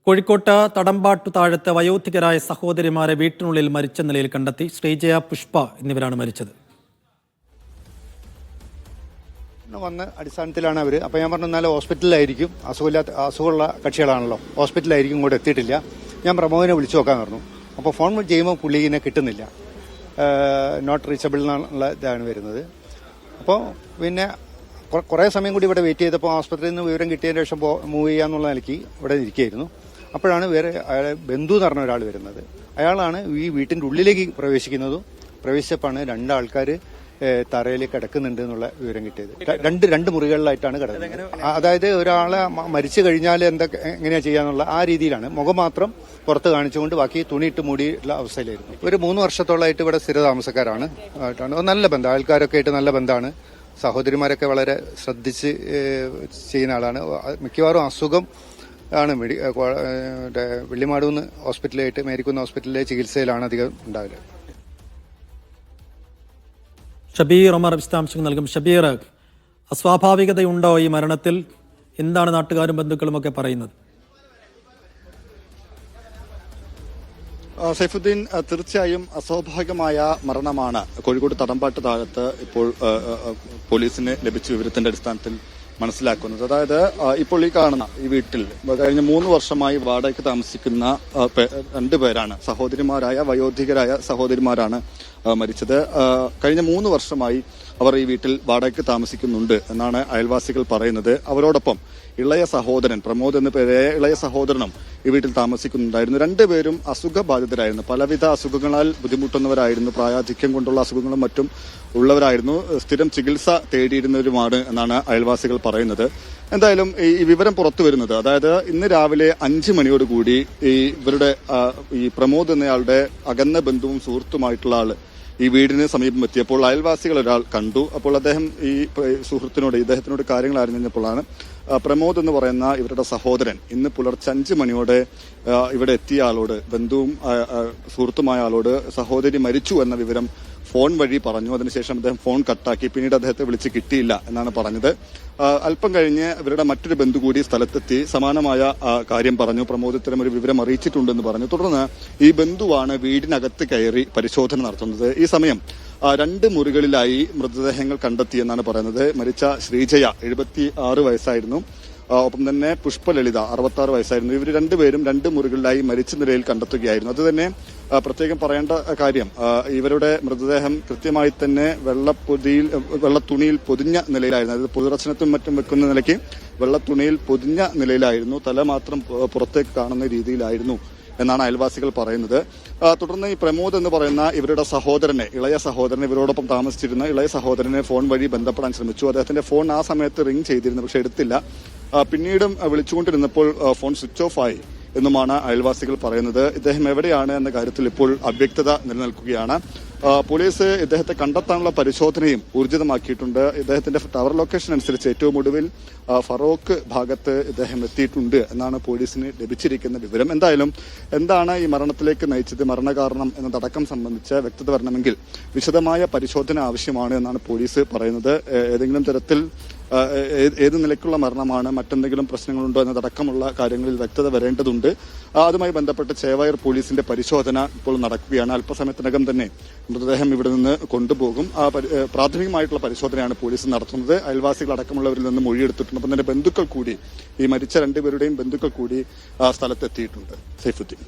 കോഴിക്കോട്ട് തടമ്പാട്ടു താഴത്ത് വയോധികരായ സഹോദരിമാരെ വീട്ടിനുള്ളിൽ മരിച്ച നിലയിൽ കണ്ടെത്തി. ശ്രീജയ, പുഷ്പ എന്നിവരാണ് മരിച്ചത്. വന്ന അടിസ്ഥാനത്തിലാണ് അവർ. അപ്പോൾ ഞാൻ പറഞ്ഞു, എന്നാലും ഹോസ്പിറ്റലിലായിരിക്കും, അസുഖമുള്ള കക്ഷികളാണല്ലോ, ഹോസ്പിറ്റലിലായിരിക്കും, ഇങ്ങോട്ട് എത്തിയിട്ടില്ല. ഞാൻ പ്രമോദിനെ വിളിച്ചു നോക്കാൻ പറഞ്ഞു. അപ്പോൾ ഫോൺ ചെയ്യുമ്പോൾ പുള്ളിനെ കിട്ടുന്നില്ല, നോട്ട് റീച്ചബിൾ എന്നുള്ള ഇതാണ് വരുന്നത്. അപ്പോൾ പിന്നെ കുറേ സമയം കൂടി ഇവിടെ വെയിറ്റ് ചെയ്തപ്പോൾ ആസ്പത്രിയിൽ നിന്ന് വിവരം കിട്ടിയതിന് ശേഷം മൂവ് ചെയ്യാന്നുള്ള നിലയ്ക്ക് ഇവിടെ ഇരിക്കുകയായിരുന്നു. അപ്പോഴാണ് വേറെ അയാളെ ബന്ധു എന്ന് പറഞ്ഞ ഒരാൾ വരുന്നത്. അയാളാണ് ഈ വീട്ടിൻ്റെ ഉള്ളിലേക്ക് പ്രവേശിച്ചപ്പോഴാണ് രണ്ടാൾക്കാർ തറയിൽ കിടക്കുന്നുണ്ട് എന്നുള്ള വിവരം കിട്ടിയത്. രണ്ട് മുറികളിലായിട്ടാണ് കിടക്കുന്നത്. അതായത് ഒരാളെ മരിച്ചു കഴിഞ്ഞാൽ എങ്ങനെയാണ് ചെയ്യാന്നുള്ള ആ രീതിയിലാണ്. മുഖം മാത്രം പുറത്ത് കാണിച്ചുകൊണ്ട് ബാക്കി തുണിയിട്ട് മൂടിയുള്ള അവസ്ഥയിലായിരുന്നു. ഒരു 3 വർഷത്തോളമായിട്ട് ഇവിടെ സ്ഥിര താമസക്കാരാണ്. നല്ല ബന്ധം, ആൾക്കാരൊക്കെ ആയിട്ട് നല്ല ബന്ധമാണ്. സഹോദരിമാരൊക്കെ വളരെ ശ്രദ്ധിച്ച് ചെയ്യുന്ന ആളാണ്. മിക്കവാറും അസുഖം ആണ് വെള്ളിമാടൂന്ന് ഹോസ്പിറ്റലായിട്ട് മേരിക്കുന്ന് ഹോസ്പിറ്റലിലെ ചികിത്സയിലാണ് അധികം ഉണ്ടാവില്ല. ഷബീർ ഒമർ വിശദാംശങ്ങൾ നൽകും. ഷബീർ, അസ്വാഭാവികതയുണ്ടോ ഈ മരണത്തിൽ? എന്താണ് നാട്ടുകാരും ബന്ധുക്കളും ഒക്കെ പറയുന്നത്? സൈഫുദ്ദീൻ, തീർച്ചയായും അസ്വാഭാവികമായ മരണമാണ് കോഴിക്കോട് തടമ്പാട്ട് താഴത്ത് ഇപ്പോൾ പോലീസിന് ലഭിച്ച വിവരത്തിന്റെ അടിസ്ഥാനത്തിൽ മനസ്സിലാക്കുന്നത്. അതായത് ഇപ്പോൾ ഈ കാണുന്ന ഈ വീട്ടിൽ കഴിഞ്ഞ 3 വർഷമായി വാടകയ്ക്ക് താമസിക്കുന്ന 2 പേരാണ്, സഹോദരിമാരായ വയോധികരായ സഹോദരിമാരാണ് മരിച്ചത്. കഴിഞ്ഞ 3 വർഷമായി അവർ ഈ വീട്ടിൽ വാടകയ്ക്ക് താമസിക്കുന്നുണ്ട് എന്നാണ് അയൽവാസികൾ പറയുന്നത്. അവരോടൊപ്പം ഇളയ സഹോദരൻ പ്രമോദ് എന്ന പേരായ ഇളയ സഹോദരനും ഈ വീട്ടിൽ താമസിക്കുന്നുണ്ടായിരുന്നു. 2 പേരും അസുഖബാധിതരായിരുന്നു, പലവിധ അസുഖങ്ങളാൽ ബുദ്ധിമുട്ടുന്നവരായിരുന്നു, പ്രായാധിക്യം കൊണ്ടുള്ള അസുഖങ്ങളും മറ്റും ഉള്ളവരായിരുന്നു, സ്ഥിരം ചികിത്സ തേടിയിരുന്നവരുമാണ് എന്നാണ് അയൽവാസികൾ പറയുന്നത്. എന്തായാലും ഈ വിവരം പുറത്തു വരുന്നത്, അതായത് ഇന്ന് രാവിലെ 5 മണിയോടുകൂടി ഇവരുടെ ഈ പ്രമോദ് എന്നയാളുടെ അകന്ന ബന്ധുവും സുഹൃത്തുമായിട്ടുള്ള ആള് ഈ വീടിന് സമീപം എത്തിയപ്പോൾ അയൽവാസികൾ ഒരാൾ കണ്ടു. അപ്പോൾ അദ്ദേഹം ഈ സുഹൃത്തിനോട് ഇദ്ദേഹത്തിനോട് കാര്യങ്ങൾ അറിഞ്ഞപ്പോഴാണ് പ്രമോദ് എന്ന് പറയുന്ന ഇവരുടെ സഹോദരൻ ഇന്ന് പുലർച്ചെ 5 മണിയോടെ ഇവിടെ എത്തിയ ആളോട്, ബന്ധുവും സുഹൃത്തുമായ ആളോട് സഹോദരി മരിച്ചു എന്ന വിവരം ഫോൺ വഴി പറഞ്ഞു. അതിനുശേഷം അദ്ദേഹം ഫോൺ കട്ടാക്കി. പിന്നീട് അദ്ദേഹത്തെ വിളിച്ച് കിട്ടിയില്ല എന്നാണ് പറഞ്ഞത്. അല്പം കഴിഞ്ഞ് ഇവരുടെ മറ്റൊരു ബന്ധു കൂടി സ്ഥലത്തെത്തി സമാനമായ കാര്യം പറഞ്ഞു. പ്രമോദ് ഇത്തരം ഒരു വിവരം അറിയിച്ചിട്ടുണ്ടെന്ന് പറഞ്ഞു. തുടർന്ന് ഈ ബന്ധുവാണ് വീടിനകത്ത് കയറി പരിശോധന നടത്തുന്നത്. ഈ സമയം 2 മുറികളിലായി മൃതദേഹങ്ങൾ കണ്ടെത്തിയെന്നാണ് പറയുന്നത്. മരിച്ച ശ്രീജയ 76 വയസ്സായിരുന്നു. ഒപ്പം തന്നെ പുഷ്പലളിത 66 വയസ്സായിരുന്നു. ഇവർ 2 പേരും 2 മുറികളിലായി മരിച്ച നിലയിൽ കണ്ടെത്തുകയായിരുന്നു. അത് തന്നെ പ്രത്യേകം പറയേണ്ട കാര്യം, ഇവരുടെ മൃതദേഹം കൃത്യമായി തന്നെ വെള്ളത്തുണിയിൽ പൊതിഞ്ഞ നിലയിലായിരുന്നു. അതായത് പൊതുദർശനത്തിനും മറ്റും വെക്കുന്ന നിലയ്ക്ക് വെള്ളത്തുണിയിൽ പൊതിഞ്ഞ നിലയിലായിരുന്നു. തല മാത്രം പുറത്തേക്ക് കാണുന്ന രീതിയിലായിരുന്നു എന്നാണ് അയൽവാസികൾ പറയുന്നത്. തുടർന്ന് ഈ പ്രമോദ് എന്ന് പറയുന്ന ഇവരുടെ സഹോദരനെ, ഇളയ സഹോദരനെ, ഇവരോടൊപ്പം താമസിച്ചിരുന്ന ഇളയ സഹോദരനെ ഫോൺ വഴി ബന്ധപ്പെടാൻ ശ്രമിച്ചു. അദ്ദേഹത്തിന്റെ ഫോൺ ആ സമയത്ത് റിംഗ് ചെയ്തിരുന്നു, പക്ഷെ എടുത്തില്ല. പിന്നീടും വിളിച്ചുകൊണ്ടിരുന്നപ്പോൾ ഫോൺ സ്വിച്ച് ഓഫ് ആയി എന്നുമാണ് അയൽവാസികൾ പറയുന്നത്. ഇദ്ദേഹം എവിടെയാണ് എന്ന കാര്യത്തിൽ ഇപ്പോൾ അവ്യക്തത നിലനിൽക്കുകയാണ്. പോലീസ് ഇദ്ദേഹത്തെ കണ്ടെത്താനുള്ള പരിശോധനയും ഊർജിതമാക്കിയിട്ടുണ്ട്. ഇദ്ദേഹത്തിന്റെ ടവർ ലൊക്കേഷൻ അനുസരിച്ച് ഏറ്റവും ഒടുവിൽ ഫറോക്ക് ഭാഗത്ത് ഇദ്ദേഹം എത്തിയിട്ടുണ്ട് എന്നാണ് പോലീസിന് ലഭിച്ചിരിക്കുന്ന വിവരം. എന്തായാലും എന്താണ് ഈ മരണത്തിലേക്ക് നയിച്ചത്, മരണകാരണം എന്നതടക്കം സംബന്ധിച്ച് വ്യക്തത വരണമെങ്കിൽ വിശദമായ പരിശോധന ആവശ്യമാണ് എന്നാണ് പോലീസ് പറയുന്നത്. ഏതെങ്കിലും തരത്തിൽ ഏത് നിലയ്ക്കുള്ള മരണമാണ്, മറ്റെന്തെങ്കിലും പ്രശ്നങ്ങളുണ്ടോ എന്നതടക്കമുള്ള കാര്യങ്ങളിൽ വ്യക്തത വരേണ്ടതുണ്ട്. അതുമായി ബന്ധപ്പെട്ട് ചേവായൂർ പോലീസിന്റെ പരിശോധന ഇപ്പോൾ നടക്കുകയാണ്. അല്പസമയത്തിനകം തന്നെ മൃതദേഹം ഇവിടെ നിന്ന് കൊണ്ടുപോകും. പ്രാഥമികമായിട്ടുള്ള പരിശോധനയാണ് പോലീസ് നടത്തുന്നത്. അയൽവാസികൾ അടക്കമുള്ളവരിൽ നിന്ന് മൊഴിയെടുത്തിട്ടുണ്ട്. അപ്പം തന്നെ ബന്ധുക്കൾ കൂടി, ഈ മരിച്ച 2 പേരുടെയും ബന്ധുക്കൾ കൂടി സ്ഥലത്തെത്തിയിട്ടുണ്ട്. സൈഫുദ്ദീൻ.